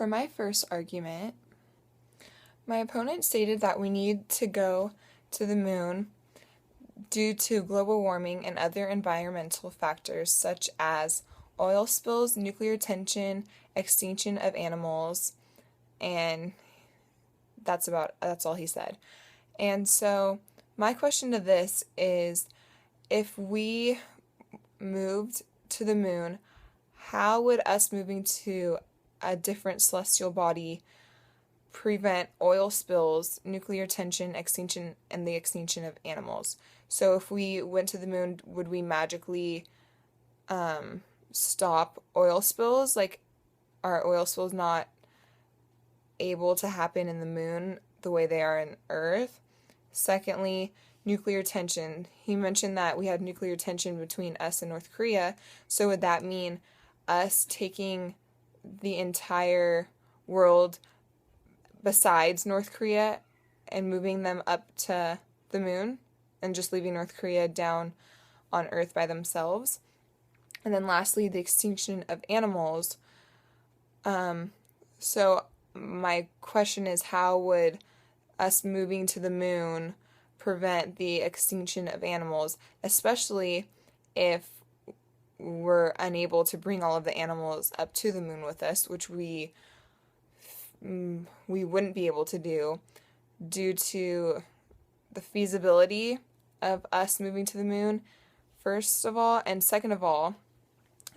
For my first argument, my opponent stated that we need to go to the moon due to global warming and other environmental factors such as oil spills, nuclear tension, extinction of animals, and that's all he said. And so my question to this is, if we moved to the moon, how would us moving to a different celestial body prevent oil spills, nuclear tension, extinction, and the extinction of animals? So if we went to the moon, would we magically stop oil spills? Like, are oil spills not able to happen in the moon the way they are in Earth? Secondly, nuclear tension. He mentioned that we had nuclear tension between us and North Korea. So would that mean us taking the entire world besides North Korea and moving them up to the moon and just leaving North Korea down on Earth by themselves? And then lastly, the extinction of animals. So my question is, how would us moving to the moon prevent the extinction of animals, especially if we're unable to bring all of the animals up to the moon with us, which we wouldn't be able to do due to the feasibility of us moving to the moon, first of all, and second of all,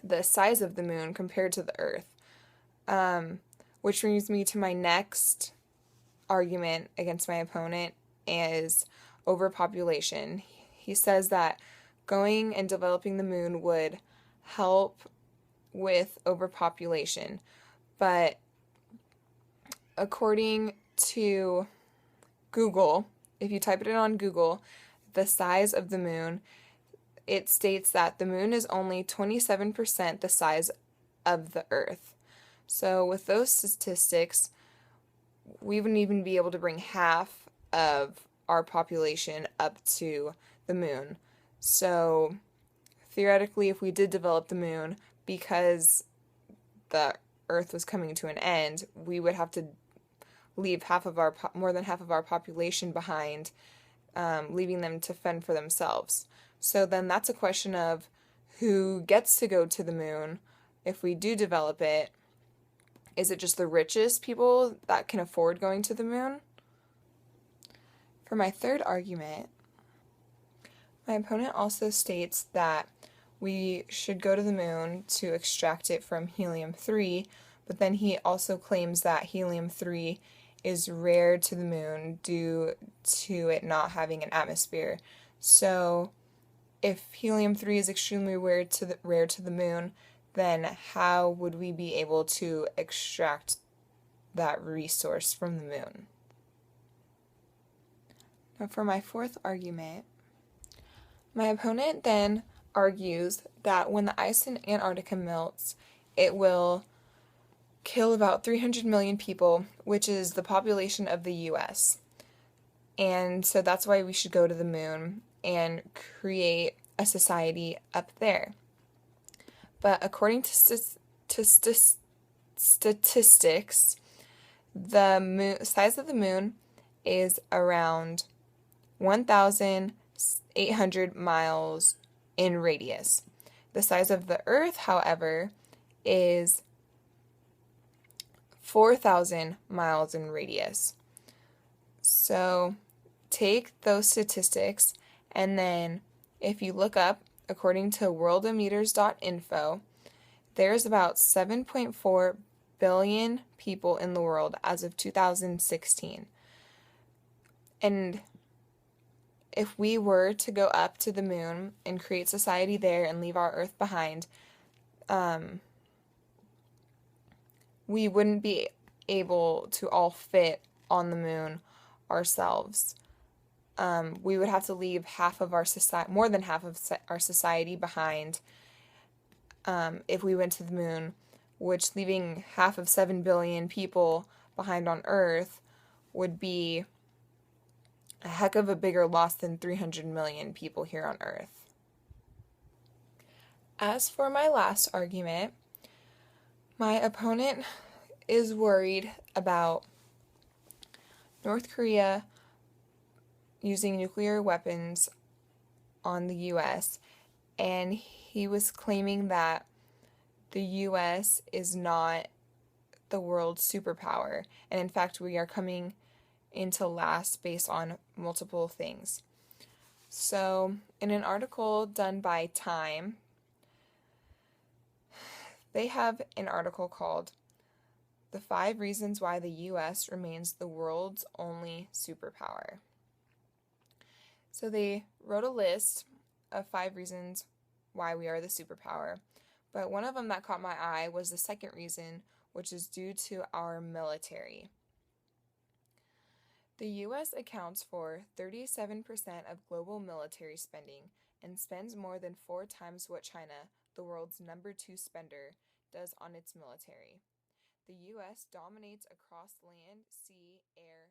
the size of the moon compared to the Earth. Which brings me to my next argument against my opponent is overpopulation. He says that going and developing the moon would help with overpopulation, but according to Google, if you type it in on Google, the size of the moon, it states that the moon is only 27% the size of the Earth. So with those statistics, we wouldn't even be able to bring half of our population up to the moon. So theoretically, if we did develop the moon, because the Earth was coming to an end, we would have to leave more than half of our population behind, leaving them to fend for themselves. So then that's a question of who gets to go to the moon if we do develop it. Is it just the richest people that can afford going to the moon? For my third argument, my opponent also states that we should go to the moon to extract it from helium-3, but then he also claims that helium-3 is rare to the moon due to it not having an atmosphere. So if helium-3 is extremely rare to the moon, then how would we be able to extract that resource from the moon? Now for my fourth argument, my opponent then argues that when the ice in Antarctica melts, it will kill about 300 million people, which is the population of the US. And so that's why we should go to the moon and create a society up there. But according to statistics, the size of the moon is around 1,800 miles in radius. The size of the Earth, however, is 4,000 miles in radius. So take those statistics, and then if you look up, according to worldometers.info, there's about 7.4 billion people in the world as of 2016. And if we were to go up to the moon and create society there and leave our Earth behind, we wouldn't be able to all fit on the moon ourselves. We would have to leave more than half of our society behind if we went to the moon, which leaving half of 7 billion people behind on Earth would be a heck of a bigger loss than 300 million people here on Earth. As for my last argument, my opponent is worried about North Korea using nuclear weapons on the US, and he was claiming that the US is not the world's superpower, and in fact, we are coming into last based on multiple things. So, in an article done by Time, they have an article called The 5 Reasons Why the US Remains the World's Only Superpower. So, they wrote a list of 5 reasons why we are the superpower, but one of them that caught my eye was the second reason, which is due to our military. The U.S. accounts for 37% of global military spending and spends more than 4 times what China, the world's number 2 spender, does on its military. The U.S. dominates across land, sea, air,